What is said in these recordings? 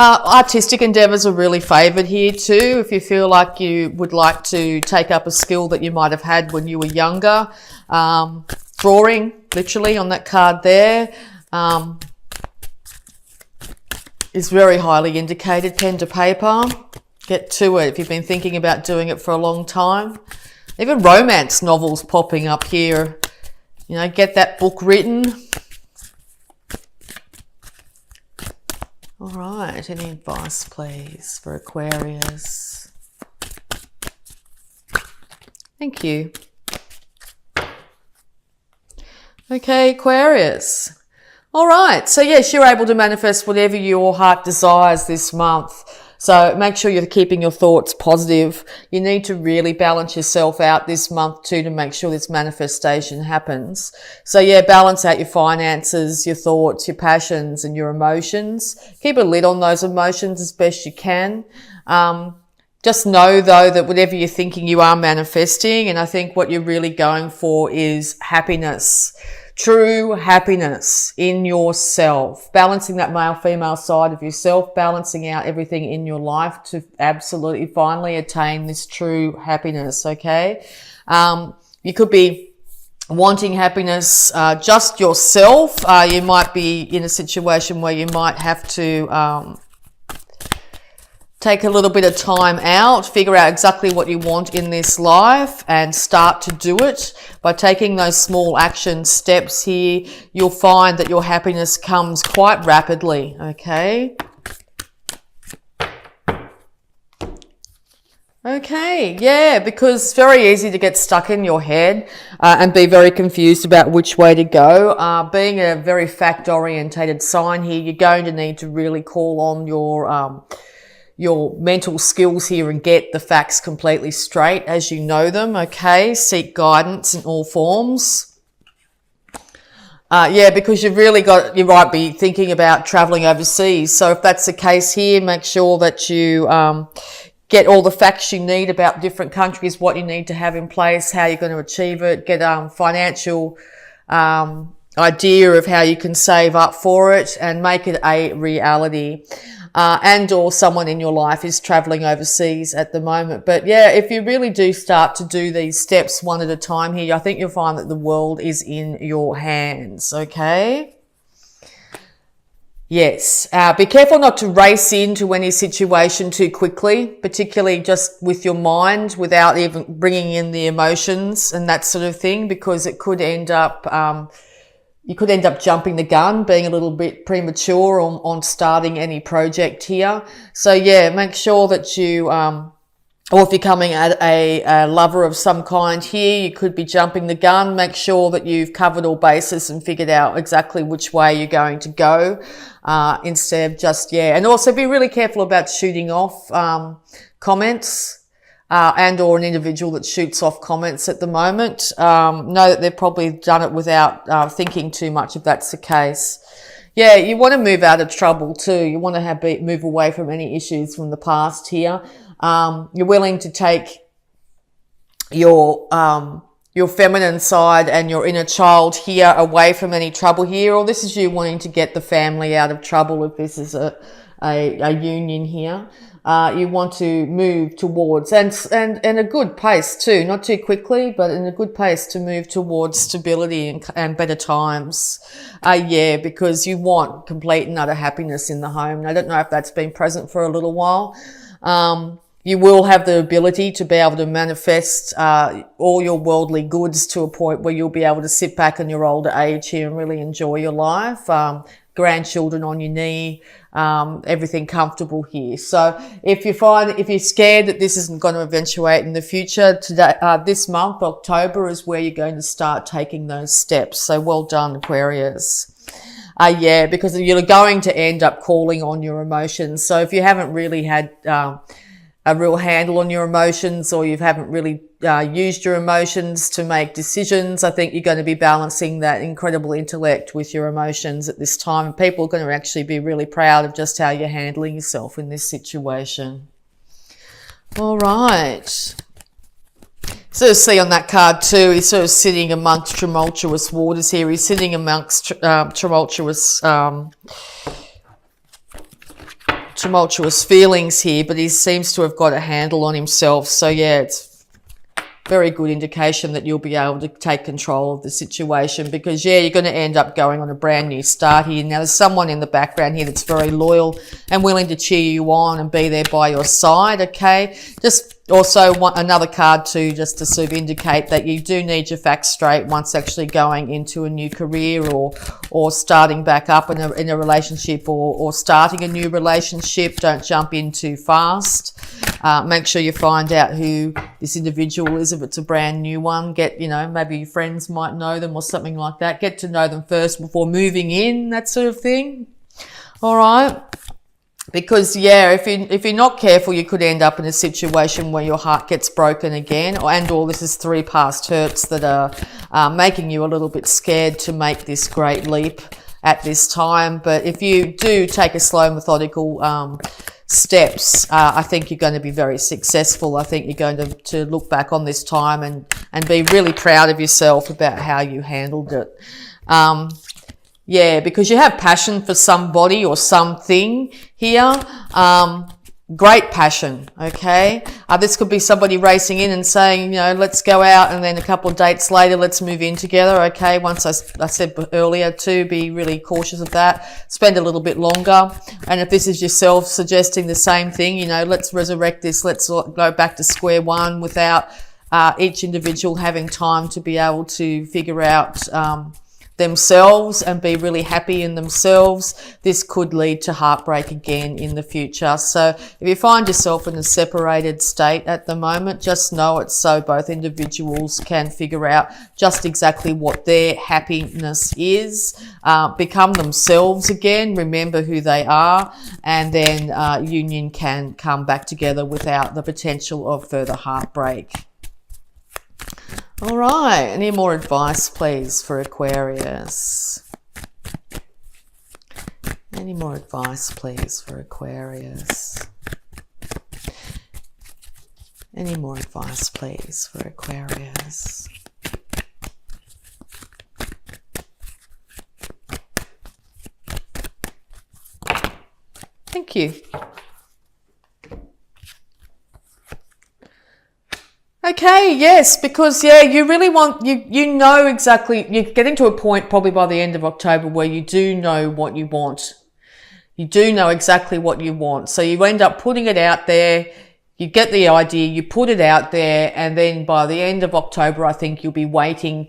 Artistic endeavours are really favoured here too. If you feel like you would like to take up a skill that you might have had when you were younger. Drawing, literally, on that card there, is very highly indicated. Pen to paper. Get to it if you've been thinking about doing it for a long time. Even romance novels popping up here. You know, get that book written. All right, any advice, please, for Aquarius? Thank you. Okay, Aquarius. All right, so yes, you're able to manifest whatever your heart desires this month. So make sure you're keeping your thoughts positive. You need to really balance yourself out this month too to make sure this manifestation happens. So yeah, balance out your finances, your thoughts, your passions and your emotions. Keep a lid on those emotions as best you can. Just know though that whatever you're thinking, you are manifesting. And I think what you're really going for is happiness. True happiness in yourself, balancing that male-female side of yourself, balancing out everything in your life to absolutely finally attain this true happiness, okay? You could be wanting happiness just yourself. You might be in a situation where you might have to take a little bit of time out, figure out exactly what you want in this life and start to do it. By taking those small action steps here, you'll find that your happiness comes quite rapidly, okay? Okay, yeah, because it's very easy to get stuck in your head and be very confused about which way to go. Being a very fact-orientated sign here, you're going to need to really call on your mental skills here and get the facts completely straight as you know them, okay? Seek guidance in all forms. Yeah, because you might be thinking about traveling overseas. So if that's the case here, make sure that you get all the facts you need about different countries, what you need to have in place, how you're going to achieve it, get financial idea of how you can save up for it and make it a reality. And or someone in your life is traveling overseas at the moment. But yeah, if you really do start to do these steps one at a time here, I think you'll find that the world is in your hands, okay? Yes. Be careful not to race into any situation too quickly, particularly just with your mind without even bringing in the emotions and that sort of thing, because it could end up, you could end up jumping the gun, being a little bit premature on starting any project here. So yeah, make sure that you, or if you're coming at a lover of some kind here, you could be jumping the gun. Make sure that you've covered all bases and figured out exactly which way you're going to go, instead of just, yeah. And also be really careful about shooting off, comments. And or an individual that shoots off comments at the moment. Know that they've probably done it without thinking too much if that's the case. Yeah, you want to move out of trouble too. You want to move away from any issues from the past here. You're willing to take your feminine side and your inner child here away from any trouble here, or this is you wanting to get the family out of trouble if this is a union here. You want to move towards and a good pace too, not too quickly, but in a good pace to move towards stability and better times. Yeah, because you want complete and utter happiness in the home. And I don't know if that's been present for a little while. You will have the ability to be able to manifest all your worldly goods to a point where you'll be able to sit back in your older age here and really enjoy your life. Grandchildren on your knee, everything comfortable here. So if you're scared that this isn't going to eventuate in the future, today, this month, October, is where you're going to start taking those steps. So well done, Aquarius. Yeah, because you're going to end up calling on your emotions. So if you haven't really had a real handle on your emotions, or you haven't really used your emotions to make decisions, I think you're going to be balancing that incredible intellect with your emotions at this time. And people are going to actually be really proud of just how you're handling yourself in this situation. All right. Sort of see on that card too, he's sort of sitting amongst tumultuous waters here. He's sitting amongst tumultuous tumultuous feelings here, but he seems to have got a handle on himself. So yeah, it's very good indication that you'll be able to take control of the situation, because yeah, you're going to end up going on a brand new start here. Now there's someone in the background here that's very loyal and willing to cheer you on and be there by your side. Okay, just also want another card too, just to sort of indicate that you do need your facts straight once actually going into a new career or starting back up in a relationship or starting a new relationship. Don't jump in too fast. Make sure you find out who this individual is if it's a brand new one. Get, maybe your friends might know them or something like that. Get to know them first before moving in, that sort of thing. All right. Because yeah, if you're not careful, you could end up in a situation where your heart gets broken again, or this is 3 past hurts that are making you a little bit scared to make this great leap at this time. But if you do take a slow, methodical steps, I think you're going to be very successful. I think you're going to look back on this time and be really proud of yourself about how you handled it. Yeah, because you have passion for somebody or something here. Great passion, okay? This could be somebody racing in and saying, let's go out, and then a couple of dates later, let's move in together, okay? Once I said earlier to be really cautious of that. Spend a little bit longer. And if this is yourself suggesting the same thing, let's resurrect this, let's go back to square one without each individual having time to be able to figure out themselves and be really happy in themselves, this could lead to heartbreak again in the future. So if you find yourself in a separated state at the moment, just know it's so both individuals can figure out just exactly what their happiness is, become themselves again, remember who they are, and then union can come back together without the potential of further heartbreak. All right, any more advice, please, for Aquarius? Any more advice, please, for Aquarius? Any more advice, please, for Aquarius? Thank you. Okay, yes, because yeah, you really want, you know exactly, you're getting to a point probably by the end of October where you do know what you want. You do know exactly what you want. So you end up putting it out there, you get the idea, you put it out there, and then by the end of October, I think you'll be waiting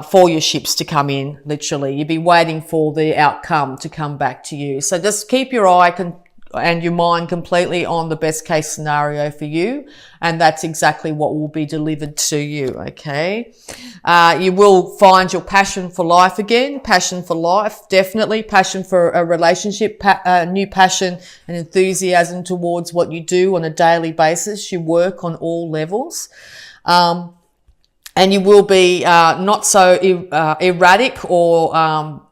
for your ships to come in, literally. You'll be waiting for the outcome to come back to you. So just keep your eye and your mind completely on the best case scenario for you, and that's exactly what will be delivered to you. Okay, you will find your passion for life again. Passion for life, definitely. Passion for a relationship, new passion and enthusiasm towards what you do on a daily basis. You work on all levels, and you will be not so erratic or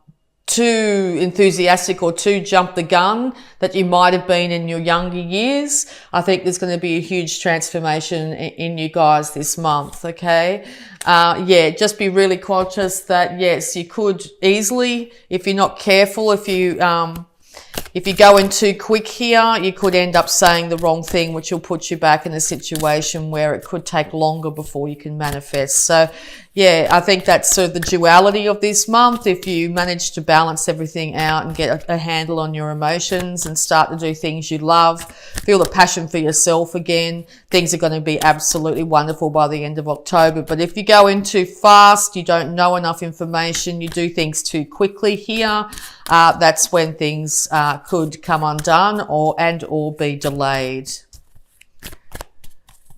too enthusiastic or too jump the gun that you might have been in your younger years. I think there's going to be a huge transformation in you guys this month, okay? Yeah, just be really conscious that, yes, you could easily, if you're not careful, if you go in too quick here, you could end up saying the wrong thing, which will put you back in a situation where it could take longer before you can manifest. So, yeah, I think that's sort of the duality of this month. If you manage to balance everything out and get a handle on your emotions and start to do things you love, feel the passion for yourself again, things are going to be absolutely wonderful by the end of October. But if you go in too fast, you don't know enough information, you do things too quickly here, that's when things could come undone or be delayed.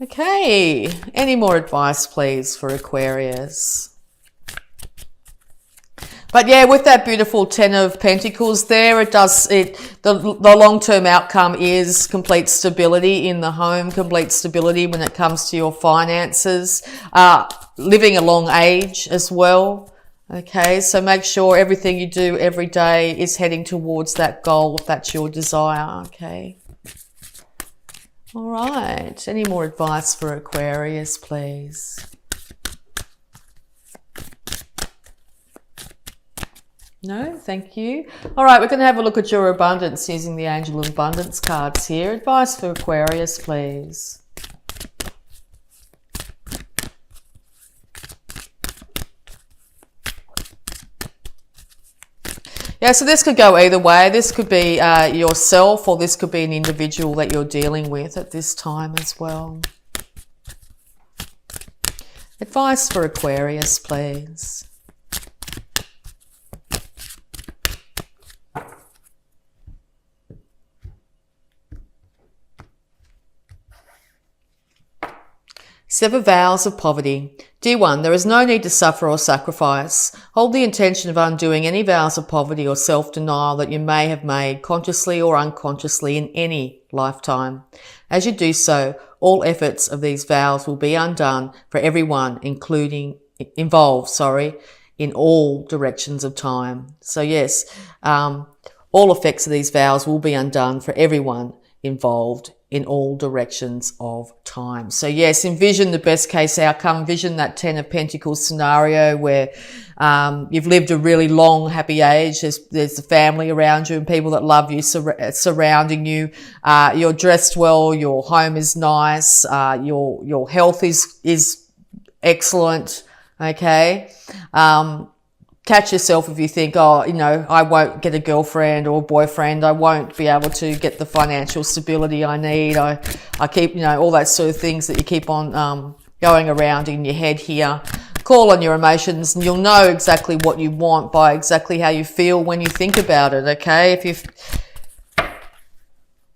Okay, any more advice, please, for Aquarius? But yeah, with that beautiful 10 of Pentacles there, the long-term outcome is complete stability in the home, complete stability when it comes to your finances, living a long age as well. Okay, so make sure everything you do every day is heading towards that goal if that's your desire, okay? All right, any more advice for Aquarius, please? No, thank you. All right, we're going to have a look at your abundance using the Angel of Abundance cards here. Advice for Aquarius, please. Yeah, so this could go either way. This could be yourself, or this could be an individual that you're dealing with at this time as well. Advice for Aquarius, please. Sever vows of poverty. Dear one, there is no need to suffer or sacrifice. Hold the intention of undoing any vows of poverty or self-denial that you may have made, consciously or unconsciously, in any lifetime. As you do so, all efforts of these vows will be undone for everyone, involved, in all directions of time. So yes, all effects of these vows will be undone for everyone involved in all directions of time. So yes, envision the best case outcome. Envision that 10 of Pentacles scenario where you've lived a really long, happy age. There's a family around you and people that love you surrounding you. You're dressed well. Your home is nice. Your health is excellent. Okay. Catch yourself if you think, oh, I won't get a girlfriend or a boyfriend. I won't be able to get the financial stability I need. I keep, all that sort of things that you keep on going around in your head here. Call on your emotions and you'll know exactly what you want by exactly how you feel when you think about it, okay?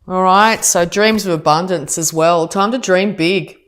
All right, so dreams of abundance as well. Time to dream big.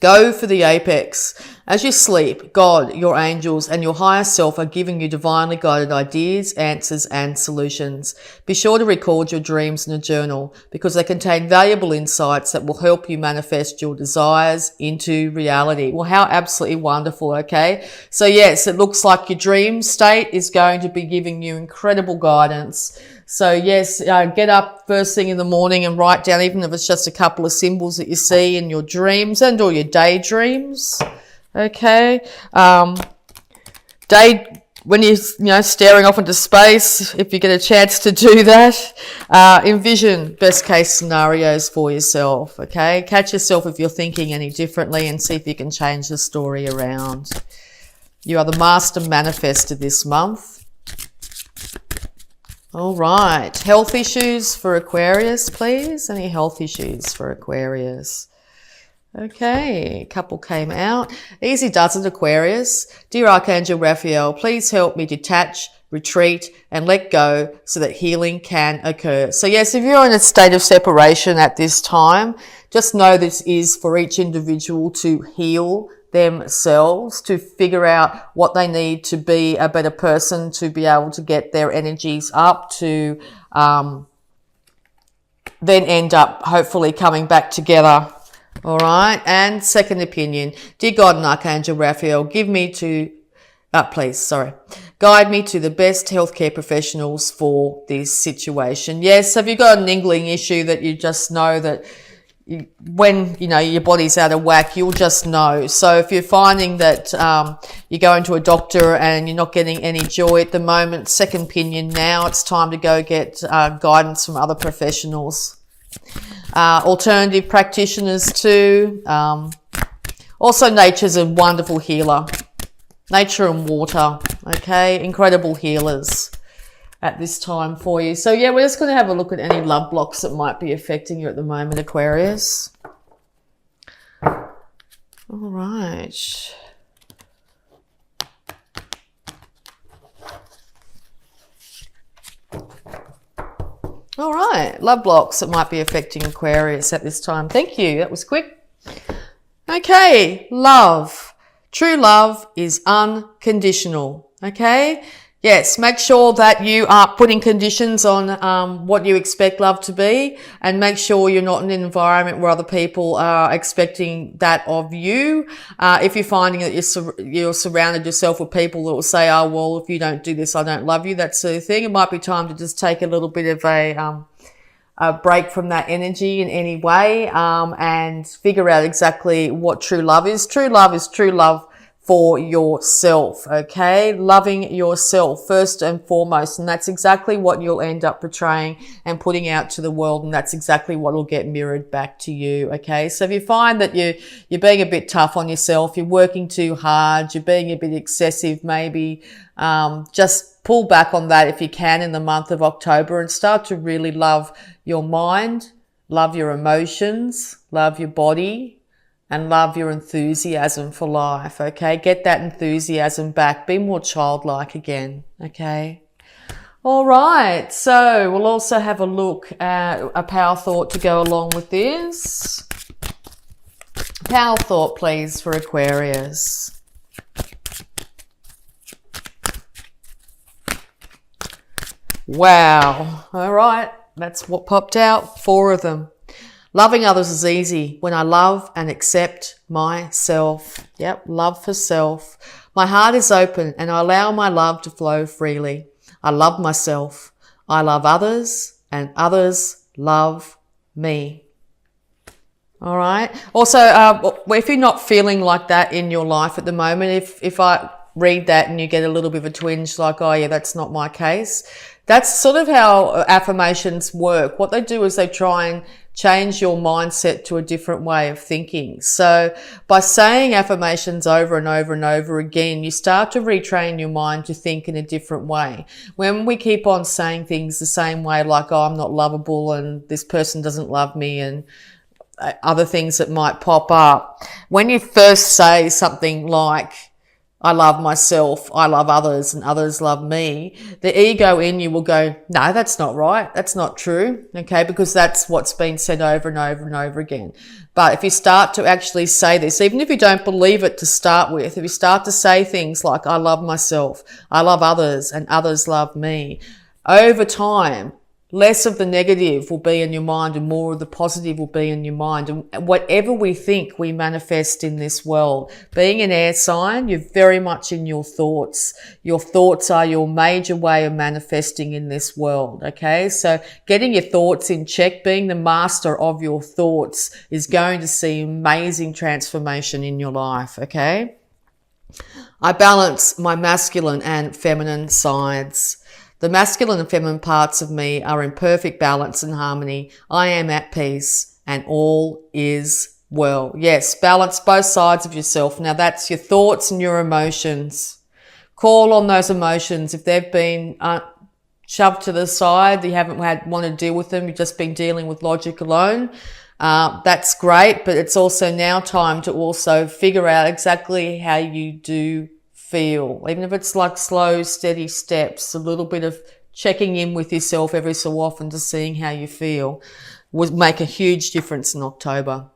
Go for the apex. As you sleep, God, your angels, and your higher self are giving you divinely guided ideas, answers, and solutions. Be sure to record your dreams in a journal because they contain valuable insights that will help you manifest your desires into reality. Well, how absolutely wonderful, okay? So yes, it looks like your dream state is going to be giving you incredible guidance. So yes, get up first thing in the morning and write down, even if it's just a couple of symbols that you see in your dreams and or your daydreams. Okay. When you're staring off into space, if you get a chance to do that, envision best case scenarios for yourself. Okay. Catch yourself if you're thinking any differently and see if you can change the story around. You are the master manifestor this month. All right. Health issues for Aquarius, please. Any health issues for Aquarius? Okay, a couple came out. Easy does it, Aquarius. Dear Archangel Raphael, please help me detach, retreat, and let go so that healing can occur. So yes, if you're in a state of separation at this time, just know this is for each individual to heal themselves, to figure out what they need to be a better person, to be able to get their energies up, to then end up hopefully coming back together. All right. And second opinion. Dear God and Archangel Raphael, guide me to the best healthcare professionals for this situation. Yes. So if you've got an niggling issue that you just know that when your body's out of whack, you'll just know. So if you're finding that you're going to a doctor and you're not getting any joy at the moment, second opinion now. It's time to go get guidance from other professionals. Alternative practitioners too. Also, nature's a wonderful healer. Nature and water, okay? Incredible healers at this time for you. So yeah, we're just going to have a look at any love blocks that might be affecting you at the moment, Aquarius. All right. All right, love blocks that might be affecting Aquarius at this time. Thank you, that was quick. Okay, love. True love is unconditional, okay? Yes, make sure that you are putting conditions on what you expect love to be, and make sure you're not in an environment where other people are expecting that of you. If you're finding that you're surrounded yourself with people that will say, oh, well, if you don't do this, I don't love you, that sort of thing, it might be time to just take a little bit of a break from that energy in any way, and figure out exactly what true love is. True love is true love for yourself, okay? Loving yourself first and foremost. And that's exactly what you'll end up portraying and putting out to the world. And that's exactly what will get mirrored back to you, okay? So if you find that you're being a bit tough on yourself, you're working too hard, you're being a bit excessive, maybe just pull back on that if you can in the month of October and start to really love your mind, love your emotions, love your body, and love your enthusiasm for life, okay? Get that enthusiasm back. Be more childlike again, okay? All right, so we'll also have a look at a power thought to go along with this. Power thought, please, for Aquarius. Wow. All right, that's what popped out. 4 of them. Loving others is easy when I love and accept myself. Yep, love for self. My heart is open and I allow my love to flow freely. I love myself. I love others and others love me. All right. Also, if you're not feeling like that in your life at the moment, if I read that and you get a little bit of a twinge like, oh yeah, that's not my case. That's sort of how affirmations work. What they do is they try and change your mindset to a different way of thinking. So by saying affirmations over and over and over again, you start to retrain your mind to think in a different way. When we keep on saying things the same way, like, oh, I'm not lovable and this person doesn't love me and other things that might pop up. When you first say something like, I love myself, I love others, and others love me, the ego in you will go, no, that's not right. That's not true. Okay. Because that's what's been said over and over and over again. But if you start to actually say this, even if you don't believe it to start with, if you start to say things like, I love myself, I love others, and others love me, over time, less of the negative will be in your mind and more of the positive will be in your mind. And whatever we think, we manifest in this world. Being an air sign, you're very much in your thoughts. Your thoughts are your major way of manifesting in this world, okay? So getting your thoughts in check, being the master of your thoughts is going to see amazing transformation in your life, okay? I balance my masculine and feminine sides. The masculine and feminine parts of me are in perfect balance and harmony. I am at peace and all is well. Yes, balance both sides of yourself. Now that's your thoughts and your emotions. Call on those emotions. If they've been shoved to the side, you haven't want to deal with them, you've just been dealing with logic alone, that's great, but it's also now time to also figure out exactly how you do feel, even if it's like slow, steady steps, a little bit of checking in with yourself every so often to seeing how you feel would make a huge difference in October.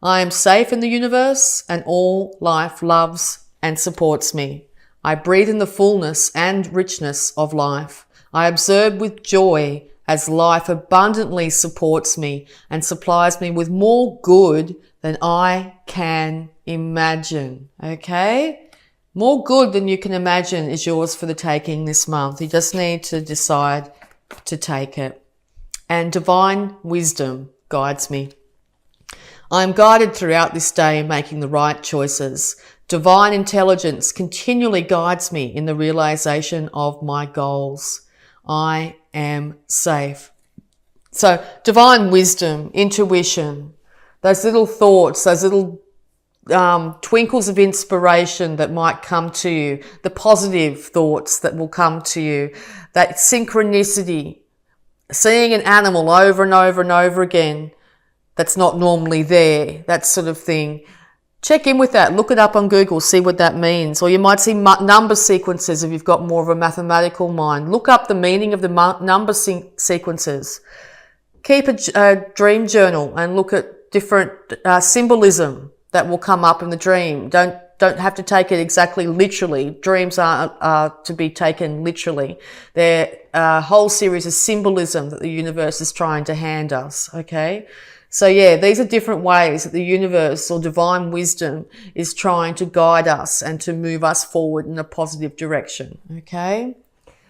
I am safe in the universe and all life loves and supports me. I breathe in the fullness and richness of life. I observe with joy as life abundantly supports me and supplies me with more good than I can imagine. Okay? More good than you can imagine is yours for the taking this month. You just need to decide to take it. And divine wisdom guides me. I am guided throughout this day in making the right choices. Divine intelligence continually guides me in the realization of my goals. I am safe. So divine wisdom, intuition, those little thoughts, those little twinkles of inspiration that might come to you, the positive thoughts that will come to you, that synchronicity, seeing an animal over and over and over again that's not normally there, that sort of thing. Check in with that. Look it up on Google, see what that means. Or you might see number sequences if you've got more of a mathematical mind. Look up the meaning of the number sequences. Keep a dream journal and look at different symbolism that will come up in the dream. Don't have to take it exactly literally. Dreams aren't to be taken literally. They're a whole series of symbolism that the universe is trying to hand us, okay? So yeah, these are different ways that the universe or divine wisdom is trying to guide us and to move us forward in a positive direction, okay?